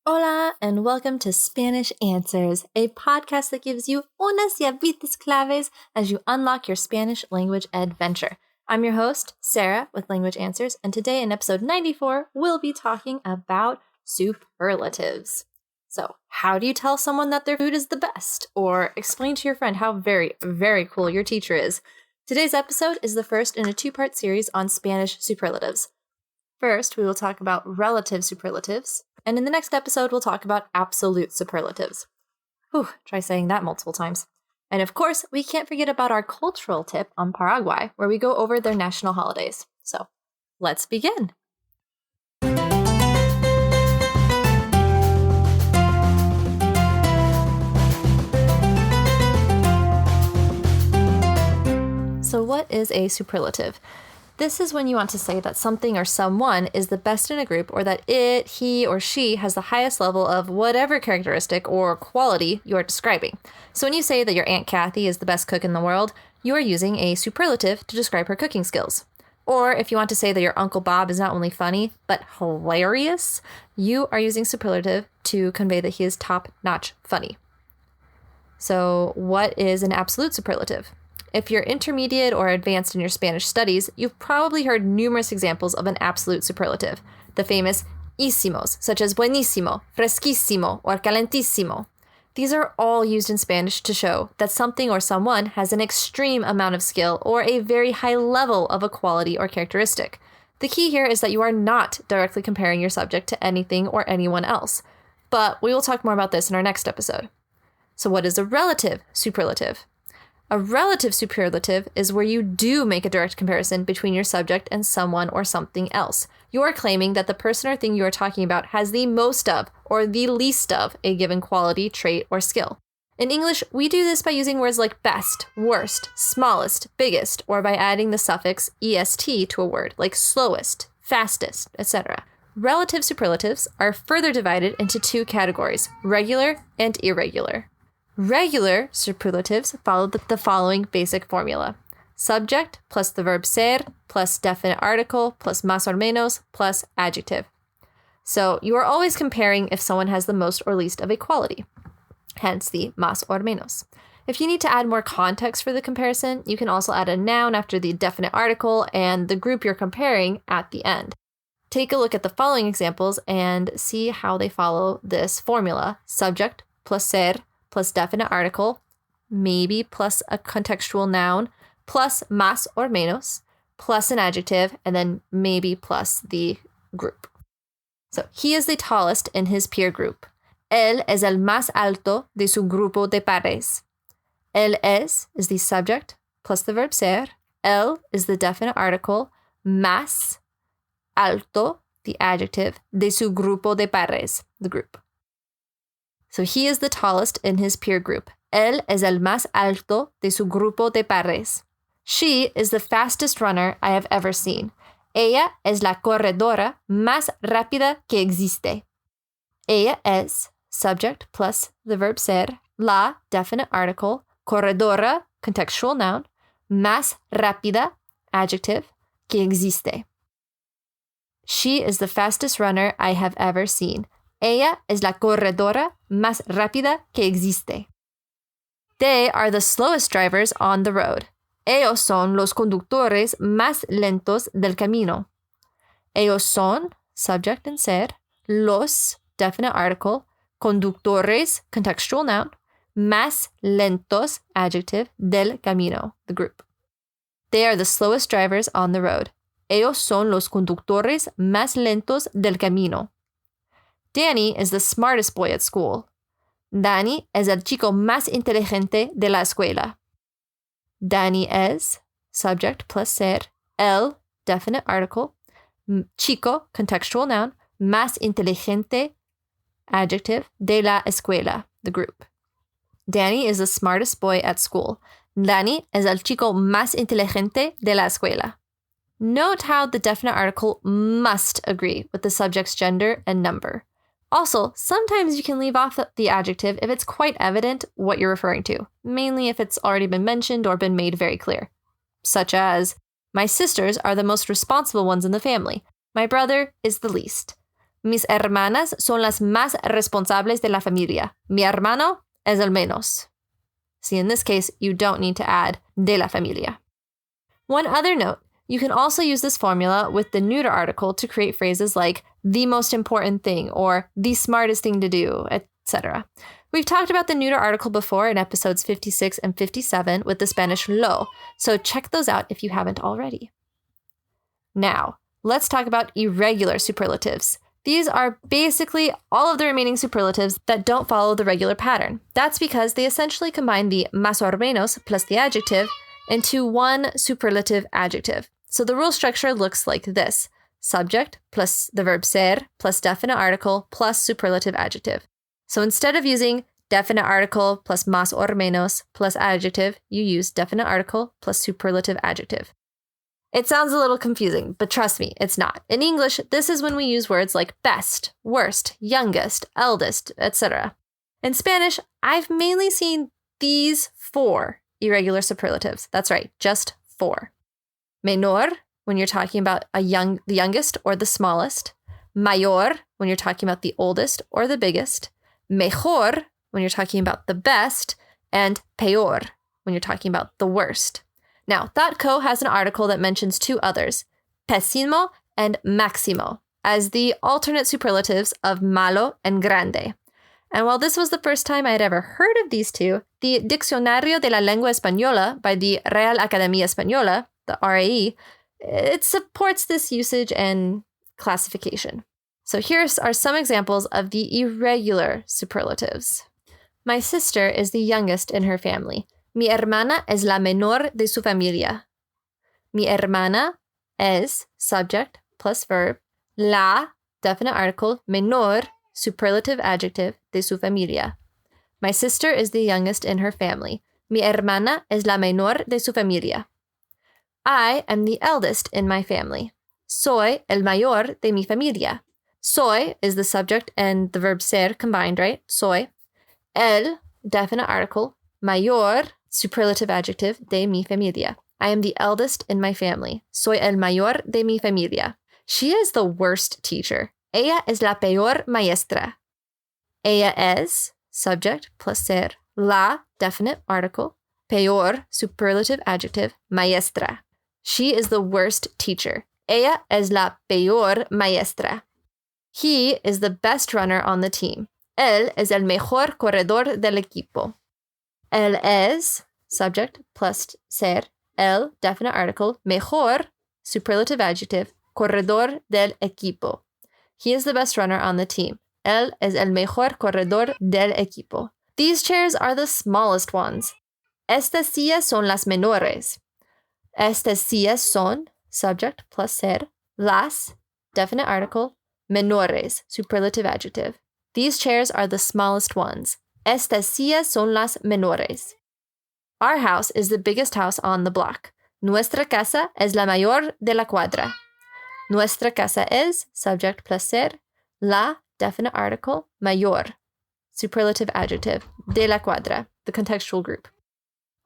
Hola, and welcome to Spanish Answers, a podcast that gives you unas llavitas claves as you unlock your Spanish language adventure. I'm your host, Sarah, with Language Answers, and today in episode 94, we'll be talking about superlatives. So, how do you tell someone that their food is the best? Or explain to your friend how very, very cool your teacher is? Today's episode is the first in a two-part series on Spanish superlatives. First, we will talk about relative superlatives, and in the next episode, we'll talk about absolute superlatives. Whew, try saying that multiple times. And of course, we can't forget about our cultural tip on Paraguay, where we go over their national holidays. So, let's begin. So what is a superlative? This is when you want to say that something or someone is the best in a group, or that it, he, or she has the highest level of whatever characteristic or quality you are describing. So when you say that your Aunt Kathy is the best cook in the world, you are using a superlative to describe her cooking skills. Or if you want to say that your Uncle Bob is not only funny, but hilarious, you are using superlative to convey that he is top-notch funny. So what is an absolute superlative? If you're intermediate or advanced in your Spanish studies, you've probably heard numerous examples of an absolute superlative, the famous ísimos, such as buenísimo, fresquísimo, or calentísimo. These are all used in Spanish to show that something or someone has an extreme amount of skill or a very high level of a quality or characteristic. The key here is that you are not directly comparing your subject to anything or anyone else, but we will talk more about this in our next episode. So what is a relative superlative? A relative superlative is where you do make a direct comparison between your subject and someone or something else. You are claiming that the person or thing you are talking about has the most of or the least of a given quality, trait, or skill. In English, we do this by using words like best, worst, smallest, biggest, or by adding the suffix est to a word like slowest, fastest, etc. Relative superlatives are further divided into two categories, regular and irregular. Regular superlatives follow the following basic formula. Subject plus the verb ser plus definite article plus más or menos plus adjective. So you are always comparing if someone has the most or least of a quality, hence the más or menos. If you need to add more context for the comparison, you can also add a noun after the definite article and the group you're comparing at the end. Take a look at the following examples and see how they follow this formula. Subject plus ser plus definite article, maybe plus a contextual noun, plus más or menos, plus an adjective, and then maybe plus the group. So, he is the tallest in his peer group. Él es el más alto de su grupo de pares. Él es the subject, plus the verb ser. Él is the definite article, más alto, the adjective, de su grupo de pares, the group. So he is the tallest in his peer group. Él es el más alto de su grupo de pares. She is the fastest runner I have ever seen. Ella es la corredora más rápida que existe. Ella es, subject plus the verb ser, la, definite article, corredora, contextual noun, más rápida, adjective, que existe. She is the fastest runner I have ever seen. Ella es la corredora más rápida que existe. They are the slowest drivers on the road. Ellos son los conductores más lentos del camino. Ellos son, subject and ser, los, definite article, conductores, contextual noun, más lentos, adjective, del camino, the group. They are the slowest drivers on the road. Ellos son los conductores más lentos del camino. Danny is the smartest boy at school. Danny es el chico más inteligente de la escuela. Danny es, subject plus ser, el, definite article, chico, contextual noun, más inteligente, adjective, de la escuela, the group. Danny is the smartest boy at school. Danny es el chico más inteligente de la escuela. Note how the definite article must agree with the subject's gender and number. Also, sometimes you can leave off the adjective if it's quite evident what you're referring to, mainly if it's already been mentioned or been made very clear. Such as, my sisters are the most responsible ones in the family. My brother is the least. Mis hermanas son las más responsables de la familia. Mi hermano es el menos. See, in this case, you don't need to add de la familia. One other note, you can also use this formula with the neuter article to create phrases like the most important thing or the smartest thing to do, etc. We've talked about the neuter article before in episodes 56 and 57 with the Spanish lo, so check those out if you haven't already. Now, let's talk about irregular superlatives. These are basically all of the remaining superlatives that don't follow the regular pattern. That's because they essentially combine the más o menos plus the adjective into one superlative adjective. So the rule structure looks like this: subject plus the verb ser plus definite article plus superlative adjective. So instead of using definite article plus más o menos plus adjective, you use definite article plus superlative adjective. It sounds a little confusing, but trust me, it's not. In English, this is when we use words like best, worst, youngest, eldest, etc. In Spanish, I've mainly seen these 4 irregular superlatives. That's right, just 4. Menor, when you're talking about the youngest or the smallest. Mayor, when you're talking about the oldest or the biggest. Mejor, when you're talking about the best. And peor, when you're talking about the worst. Now, that co has an article that mentions 2 others, pésimo and máximo, as the alternate superlatives of malo and grande. And while this was the first time I had ever heard of these 2, the Diccionario de la Lengua Española by the Real Academia Española, the RAE, it supports this usage and classification. So here are some examples of the irregular superlatives. My sister is the youngest in her family. Mi hermana es la menor de su familia. Mi hermana es subject plus verb, la definite article, menor superlative adjective de su familia. My sister is the youngest in her family. Mi hermana es la menor de su familia. I am the eldest in my family. Soy el mayor de mi familia. Soy is the subject and the verb ser combined, right? Soy. El, definite article. Mayor, superlative adjective de mi familia. I am the eldest in my family. Soy el mayor de mi familia. She is the worst teacher. Ella es la peor maestra. Ella es, subject plus ser. La, definite article. Peor, superlative adjective. Maestra. She is the worst teacher. Ella es la peor maestra. He is the best runner on the team. Él es el mejor corredor del equipo. Él es, subject plus ser. El, definite article. Mejor, superlative adjective. Corredor del equipo. He is the best runner on the team. Él es el mejor corredor del equipo. These chairs are the smallest ones. Estas sillas son las menores. Estas sillas son, subject plus ser. Las, definite article. Menores, superlative adjective. These chairs are the smallest ones. Estas sillas son las menores. Our house is the biggest house on the block. Nuestra casa es la mayor de la cuadra. Nuestra casa es, subject plus ser. La, definite article. Mayor, superlative adjective. De la cuadra, the contextual group.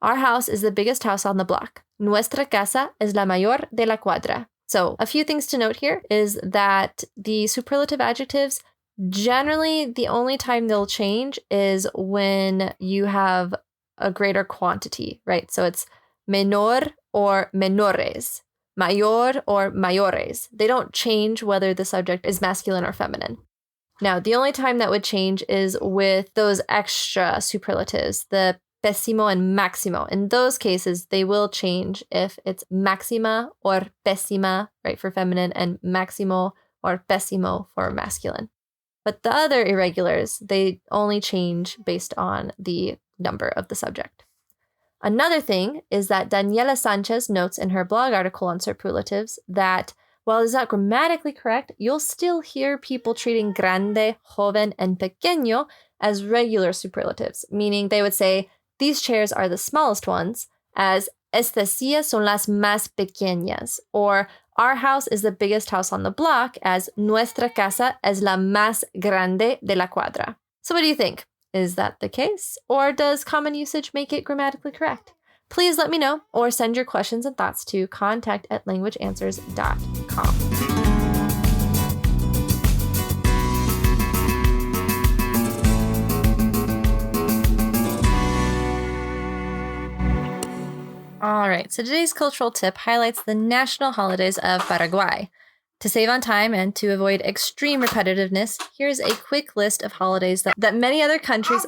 Our house is the biggest house on the block. Nuestra casa es la mayor de la cuadra. So, a few things to note here is that the superlative adjectives, generally the only time they'll change is when you have a greater quantity, right? So it's menor or menores, mayor or mayores. They don't change whether the subject is masculine or feminine. Now, the only time that would change is with those extra superlatives, the pésimo and máximo. In those cases, they will change if it's máxima or pésima, right, for feminine, and máximo or pésimo for masculine. But the other irregulars, they only change based on the number of the subject. Another thing is that Daniela Sanchez notes in her blog article on superlatives that while it's not grammatically correct, you'll still hear people treating grande, joven, and pequeño as regular superlatives, meaning they would say, these chairs are the smallest ones, as estas sillas son las más pequeñas, or our house is the biggest house on the block, as nuestra casa es la más grande de la cuadra. So what do you think? Is that the case? Or does common usage make it grammatically correct? Please let me know or send your questions and thoughts to contact@languageanswers.com. right, so today's cultural tip highlights the national holidays of Paraguay. To save on time and to avoid extreme repetitiveness, here's a quick list of holidays that many other countries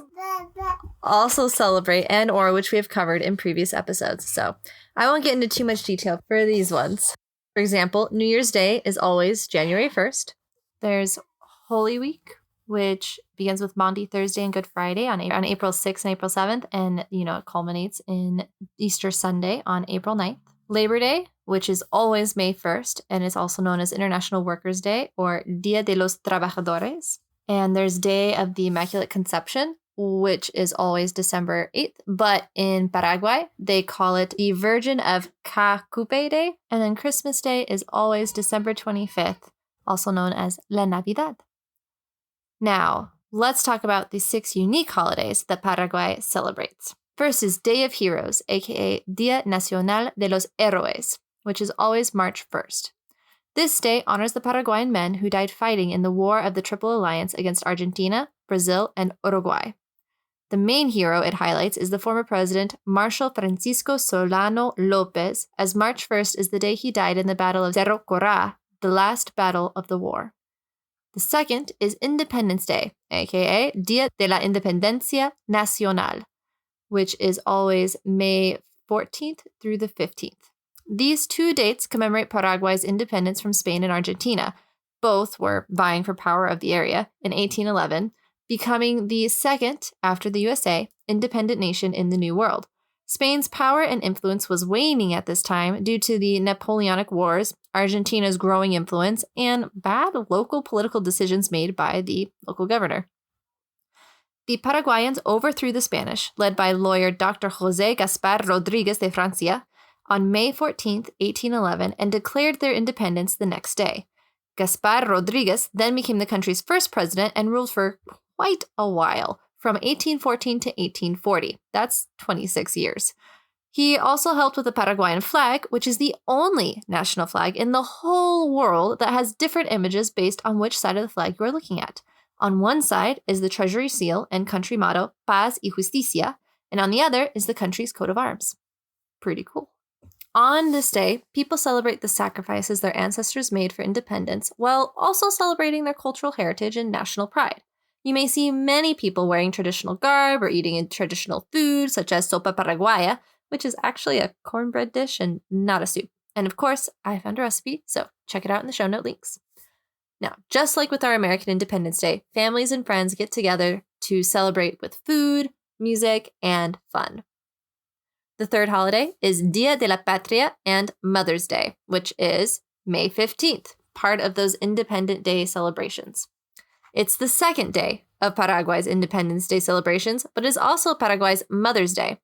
also celebrate and or which we have covered in previous episodes. So I won't get into too much detail for these ones. For example, New Year's Day is always January 1st. There's Holy Week, which begins with Maundy Thursday and Good Friday on April 6th and April 7th, and, it culminates in Easter Sunday on April 9th. Labor Day, which is always May 1st, and is also known as International Workers' Day, or Dia de los Trabajadores. And there's Day of the Immaculate Conception, which is always December 8th, but in Paraguay, they call it the Virgin of Cacupe Day, and then Christmas Day is always December 25th, also known as La Navidad. Now, let's talk about the 6 unique holidays that Paraguay celebrates. First is Day of Heroes, aka Día Nacional de los Héroes, which is always March 1st. This day honors the Paraguayan men who died fighting in the War of the Triple Alliance against Argentina, Brazil, and Uruguay. The main hero it highlights is the former president Marshal Francisco Solano López, as March 1st is the day he died in the Battle of Cerro Corá, the last battle of the war. The second is Independence Day, aka Día de la Independencia Nacional, which is always May 14th through the 15th. These 2 dates commemorate Paraguay's independence from Spain and Argentina. Both were vying for power of the area in 1811, becoming the second, after the USA, independent nation in the New World. Spain's power and influence was waning at this time due to the Napoleonic Wars, Argentina's growing influence, and bad local political decisions made by the local governor. The Paraguayans overthrew the Spanish, led by lawyer Dr. José Gaspar Rodríguez de Francia, on May 14, 1811, and declared their independence the next day. Gaspar Rodríguez then became the country's first president and ruled for quite a while, from 1814 to 1840. That's 26 years. He also helped with the Paraguayan flag, which is the only national flag in the whole world that has different images based on which side of the flag you are looking at. On one side is the treasury seal and country motto, Paz y Justicia, and on the other is the country's coat of arms. Pretty cool. On this day, people celebrate the sacrifices their ancestors made for independence while also celebrating their cultural heritage and national pride. You may see many people wearing traditional garb or eating traditional food, such as sopa paraguaya, which is actually a cornbread dish and not a soup. And of course, I found a recipe, so check it out in the show note links. Now, just like with our American Independence Day, families and friends get together to celebrate with food, music, and fun. The third holiday is Día de la Patria and Mother's Day, which is May 15th, part of those Independent Day celebrations. It's the second day of Paraguay's Independence Day celebrations, but is also Paraguay's Mother's Day.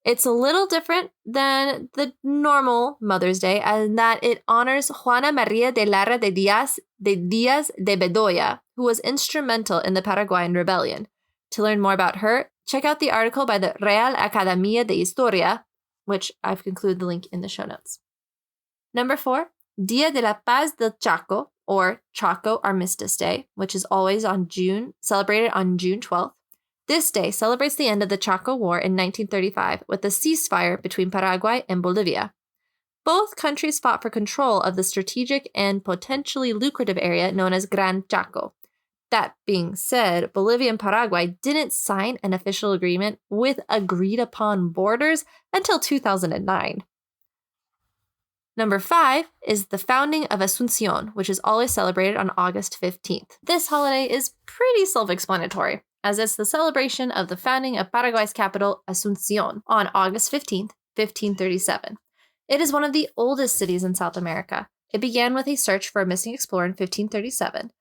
It's a little different than the normal Mother's Day, in that it honors Juana María de Lara de Díaz de Bedoya, who was instrumental in the Paraguayan Rebellion. To learn more about her, check out the article by the Real Academia de Historia, which I've included the link in the show notes. Number 4, Día de la Paz del Chaco, or Chaco Armistice Day, which is always celebrated on June 12th. This day celebrates the end of the Chaco War in 1935 with a ceasefire between Paraguay and Bolivia. Both countries fought for control of the strategic and potentially lucrative area known as Gran Chaco. That being said, Bolivia and Paraguay didn't sign an official agreement with agreed-upon borders until 2009. Number 5 is the founding of Asunción, which is always celebrated on August 15th. This holiday is pretty self-explanatory, as it's the celebration of the founding of Paraguay's capital, Asunción, on August 15th, 1537. It is one of the oldest cities in South America. It began with a search for a missing explorer in 1537.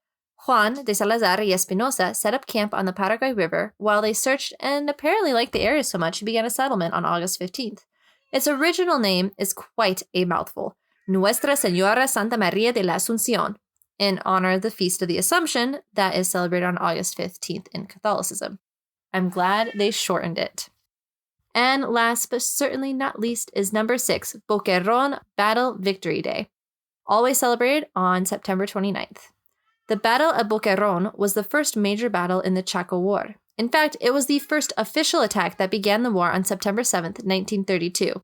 Juan de Salazar y Espinosa set up camp on the Paraguay River while they searched and apparently liked the area so much he began a settlement on August 15th. Its original name is quite a mouthful, Nuestra Señora Santa María de la Asunción, in honor of the Feast of the Assumption that is celebrated on August 15th in Catholicism. I'm glad they shortened it. And last but certainly not least is number 6, Boquerón Battle Victory Day, always celebrated on September 29th. The Battle of Boquerón was the first major battle in the Chaco War. In fact, it was the first official attack that began the war on September 7th, 1932.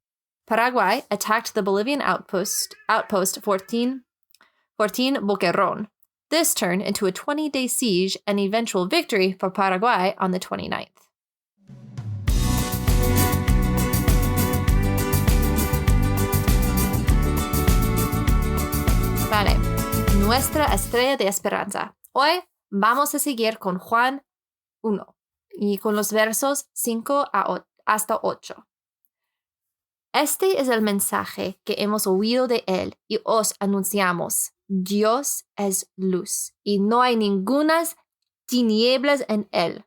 Paraguay attacked the Bolivian outpost Fortín Boquerón. This turned into a 20-day siege and eventual victory for Paraguay on the 29th. Vale, nuestra Estrella de Esperanza. Hoy vamos a seguir con Juan 1 y con los versos 5 hasta 8. Este es el mensaje que hemos oído de él y os anunciamos. Dios es luz y no hay ningunas tinieblas en él.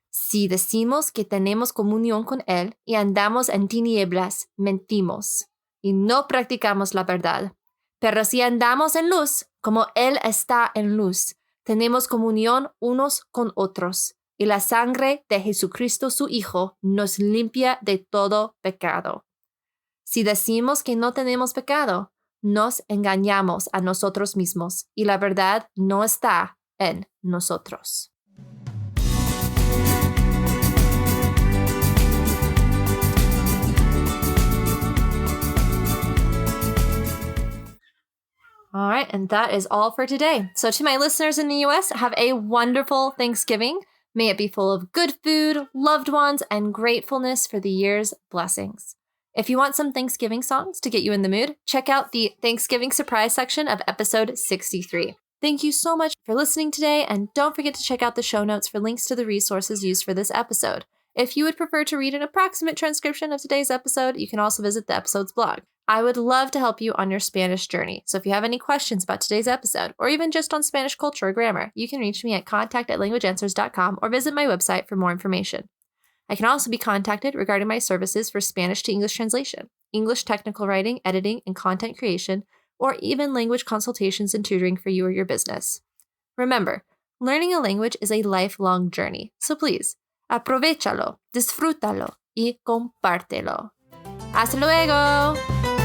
Si decimos que tenemos comunión con él y andamos en tinieblas, mentimos y no practicamos la verdad. Pero si andamos en luz, como él está en luz, tenemos comunión unos con otros y la sangre de Jesucristo su Hijo nos limpia de todo pecado. Si decimos que no tenemos pecado, nos engañamos a nosotros mismos y la verdad no está en nosotros. All right, and that is all for today. So to my listeners in the US, have a wonderful Thanksgiving. May it be full of good food, loved ones, and gratefulness for the year's blessings. If you want some Thanksgiving songs to get you in the mood, check out the Thanksgiving surprise section of episode 63. Thank you so much for listening today, and don't forget to check out the show notes for links to the resources used for this episode. If you would prefer to read an approximate transcription of today's episode, you can also visit the episode's blog. I would love to help you on your Spanish journey. So if you have any questions about today's episode, or even just on Spanish culture or grammar, you can reach me at contact@languageanswers.com or visit my website for more information. I can also be contacted regarding my services for Spanish to English translation, English technical writing, editing, and content creation, or even language consultations and tutoring for you or your business. Remember, learning a language is a lifelong journey. So please, aprovéchalo, disfrútalo, y compártelo. ¡Hasta luego!